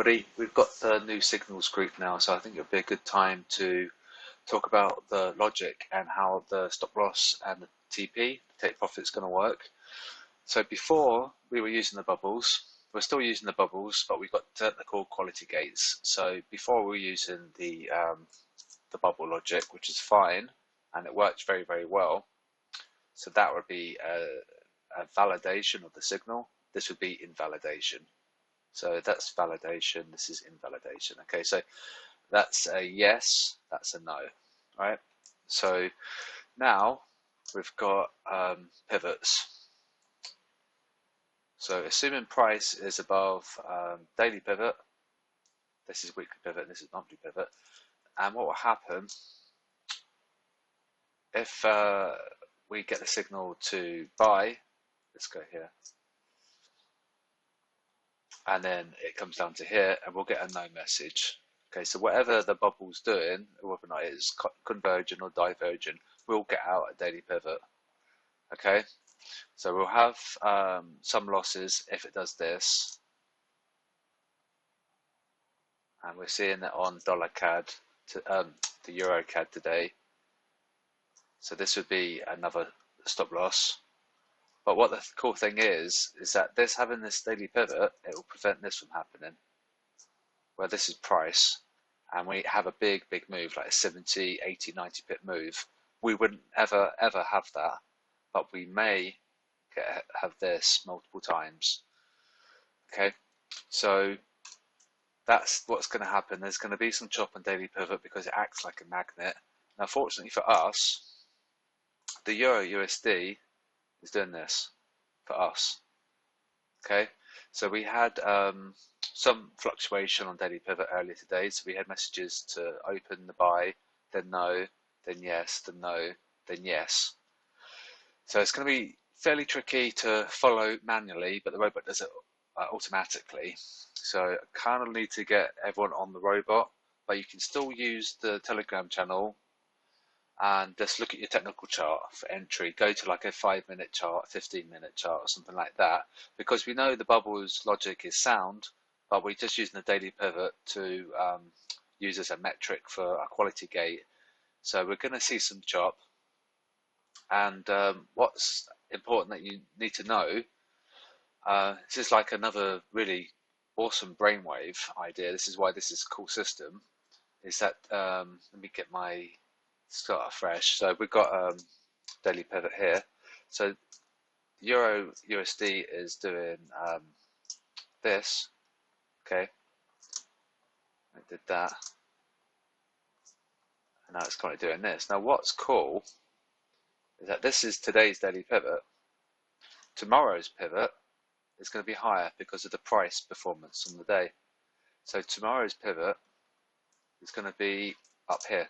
everybody. We've got the new signals group now, so I think it would be a good time to talk about the logic and how the stop loss and the TP, the take profit, is going to work. So before we were using the bubbles, we're still using the bubbles, but we've got technical quality gates. So before we were using the bubble logic, which is fine, and it works very, very well. So that would be a validation of the signal. This would be invalidation. So that's validation, this is invalidation. Okay, so that's a yes, that's a no, right? So now we've got pivots. So assuming price is above daily pivot, this is weekly pivot, this is monthly pivot, and what will happen if we get the signal to buy, let's go here, and then it comes down to here and we'll get a no message. Okay, so whatever the bubble's doing, whether or not it's convergent or divergent, we'll get out a daily pivot. Okay, so we'll have some losses if it does this, and we're seeing that on dollar CAD, the euro CAD today. So this would be another stop loss. But what the cool thing is that this having this daily pivot, it will prevent this from happening. Where this is price, and we have a big move, like a 70, 80, 90 pip move. We wouldn't ever have that, but we may have this multiple times. Okay, so that's what's going to happen. There's going to be some chop on daily pivot because it acts like a magnet. Now, fortunately for us, the Euro USD is doing this for us. Okay, so we had some fluctuation on daily pivot earlier today. So we had messages to open the buy, then no, then yes, then no, then yes. So it's going to be fairly tricky to follow manually, but the robot does it automatically. So I kind of need to get everyone on the robot, but you can still use the Telegram channel and just look at your technical chart for entry. Go to like a 5-minute chart, 15-minute chart or something like that, because we know the bubbles logic is sound, but we're just using the daily pivot to use as a metric for a quality gate. So we're going to see some chop, and what's important that you need to know, this is like another really awesome brainwave idea. This is why this is a cool system, is that let me get my start afresh. So we've got daily pivot here. So Euro USD is doing this. Okay, I did that, and now it's kind of doing this. Now what's cool is that this is today's daily pivot. Tomorrow's pivot is going to be higher because of the price performance on the day. So tomorrow's pivot is going to be up here.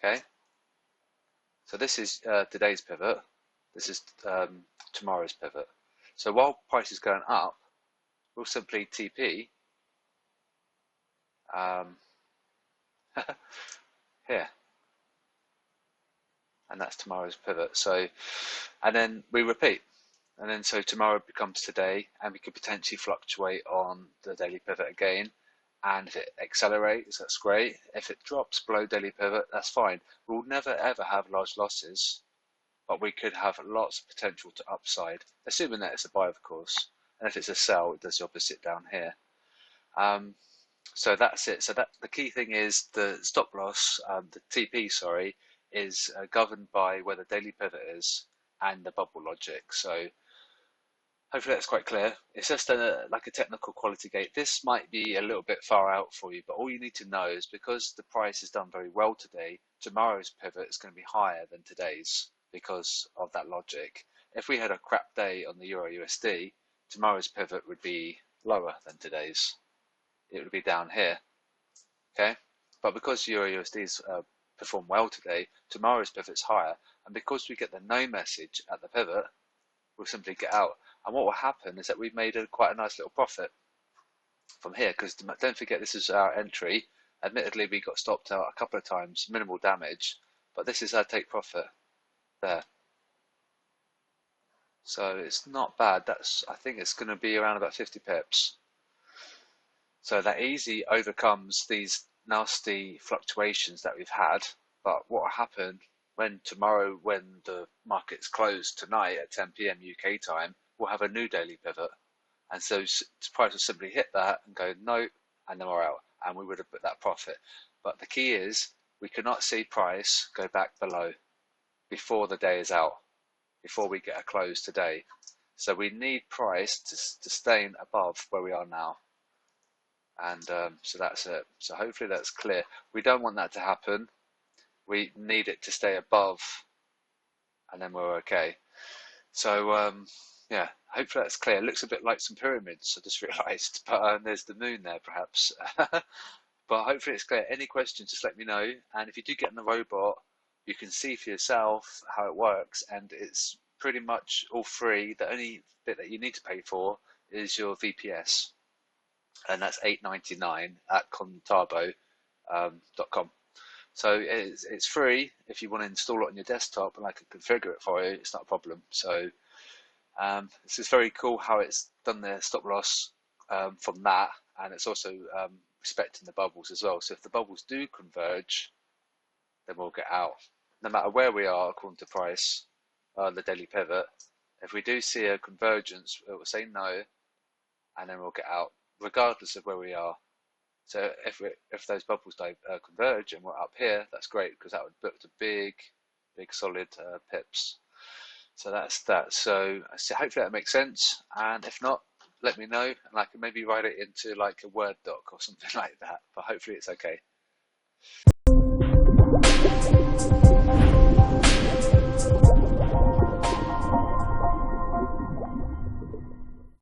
Okay, so this is today's pivot, this is tomorrow's pivot. So while price is going up, we'll simply TP here, and that's tomorrow's pivot. So, and then we repeat, and then so tomorrow becomes today, and we could potentially fluctuate on the daily pivot again. And if it accelerates, that's great. If it drops below daily pivot, that's fine. We'll never ever have large losses, but we could have lots of potential to upside, assuming that it's a buy, of course. And if it's a sell, it does the opposite down here. So that's it. So that the key thing is the stop loss, the TP, sorry, is governed by where the daily pivot is and the bubble logic. So hopefully that's quite clear. It's just like a technical quality gate. This might be a little bit far out for you, but all you need to know is because the price has done very well today, tomorrow's pivot is going to be higher than today's because of that logic. If we had a crap day on the Euro USD, tomorrow's pivot would be lower than today's. It would be down here. Okay, but because Euro USD's performed well today, tomorrow's pivot's higher, and because we get the no message at the pivot, we'll simply get out. And what will happen is that we've made quite a nice little profit from here, because don't forget this is our entry. Admittedly, we got stopped out a couple of times, minimal damage, but this is our take profit there. So it's not bad. I think it's going to be around about 50 pips. So that easy overcomes these nasty fluctuations that we've had. But what will happen when tomorrow, when the market's closed tonight at 10 p.m. UK time, we'll have a new daily pivot. And so the price will simply hit that and go, no, and then we're out. And we would have put that profit. But the key is we cannot see price go back below before the day is out, before we get a close today. So we need price to stay above where we are now. And so that's it. So hopefully that's clear. We don't want that to happen. We need it to stay above, and then we're okay. So yeah, hopefully that's clear. It looks a bit like some pyramids, I just realised, but there's the moon there perhaps. But hopefully it's clear. Any questions, just let me know. And if you do get in the robot, you can see for yourself how it works, and it's pretty much all free. The only bit that you need to pay for is your VPS, and that's $8.99 at contabo.com. So it's free if you want to install it on your desktop, and I can configure it for you. It's not a problem. So this is very cool how it's done the stop loss from that, and it's also respecting the bubbles as well. So if the bubbles do converge, then we'll get out. No matter where we are according to price, the daily pivot, if we do see a convergence, it will say no, and then we'll get out, regardless of where we are. So if those bubbles converge and we're up here, that's great, because that would book to big solid pips. So that's that. So hopefully that makes sense. And if not, let me know, and I can maybe write it into like a Word doc or something like that. But hopefully it's okay.